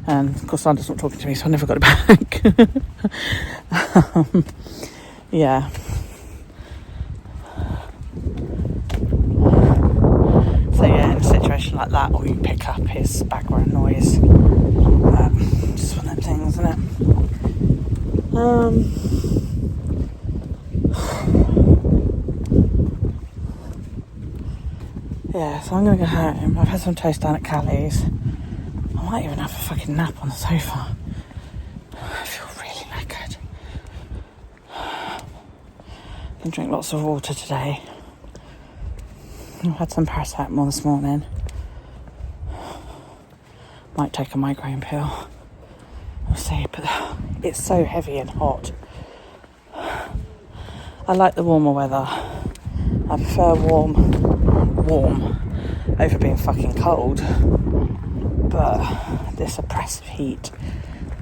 and of course Xander's not talking to me, so I never got it back. Yeah. So yeah, in a situation like that, all you pick up is background noise. Just one of them things, isn't it? Yeah, so I'm going to go home. I've had some toast down at Callie's. I might even have a fucking nap on the sofa. I feel really knackered. And drink lots of water today. I've had some paracetamol this morning. Might take a migraine pill. We'll see, but it's so heavy and hot. I like the warmer weather. I prefer warm over being fucking cold. But this oppressive heat,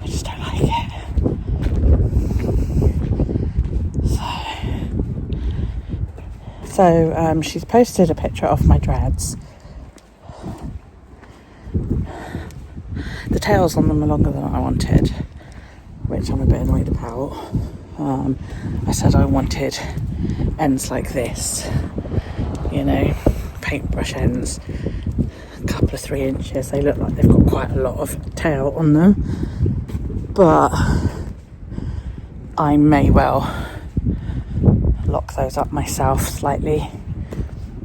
I just don't like it. So she's posted a picture of my dreads. The tails on them are longer than I wanted, which I'm a bit annoyed about. I said I wanted ends like this, you know, paintbrush ends, a couple the 3 inches. They look like they've got quite a lot of tail on them, but I may well lock those up myself slightly,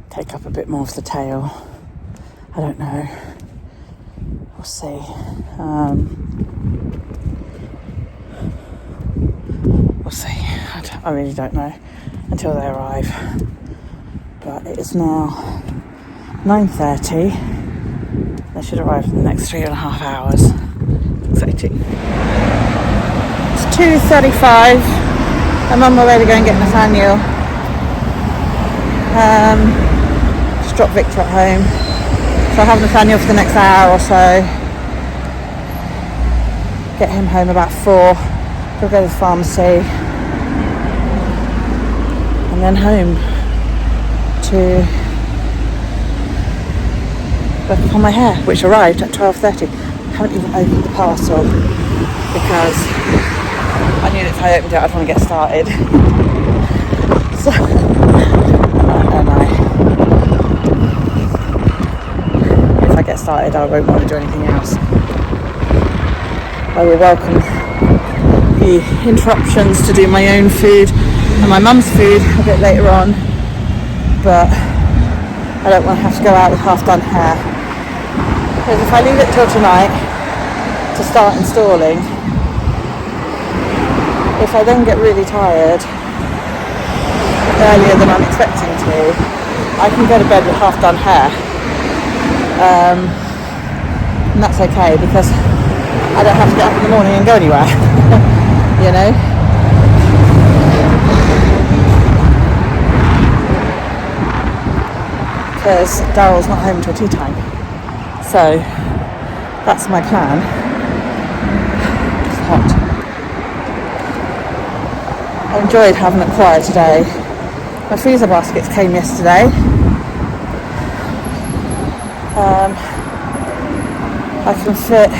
take up a bit more of the tail. I don't know, we'll see. We'll see. I really don't know until they arrive. But it is now 9:30. They should arrive in the next 3.5 hours. Exciting. It's 2:35. I'm on my way to go and get Nathaniel. Just drop Victor at home. So I'll have Nathaniel for the next hour or so. Get him home about 4. We'll go to the pharmacy. And then home to work upon my hair, which arrived at 12:30. I haven't even opened the parcel because I knew that if I opened it I'd want to get started. So, and if I get started I won't want to do anything else. I will welcome the interruptions to do my own food and my mum's food a bit later on, but I don't want to have to go out with half done hair, because if I leave it till tonight to start installing, if I then get really tired earlier than I'm expecting to, I can go to bed with half done hair, and that's okay because I don't have to get up in the morning and go anywhere. You know? Because Daryl's not home till tea time. So that's my plan. It's hot. I enjoyed having it quiet today. My freezer baskets came yesterday. I can fit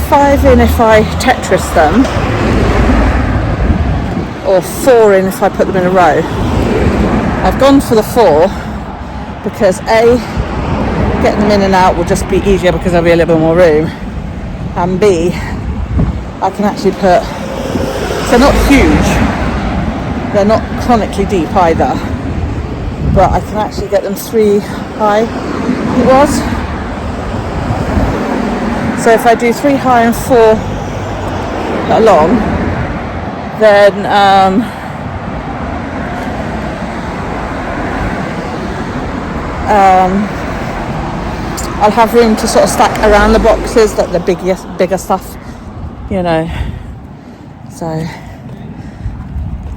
5 in if I Tetris them, or 4 in if I put them in a row. I've gone for the 4 because A, getting them in and out will just be easier because there'll be a little bit more room, and B, I can actually put, they're not huge, they're not chronically deep either, but I can actually get them 3 high, it was. So if I do 3 high and 4 long, then I'll have room to sort of stack around the boxes, like the bigger stuff, you know. So,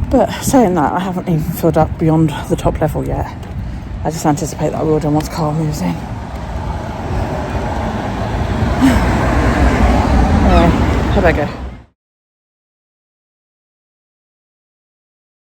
but saying that, I haven't even filled up beyond the top level yet. I just anticipate that I will do once Carl moves in. Anyway, how do I go?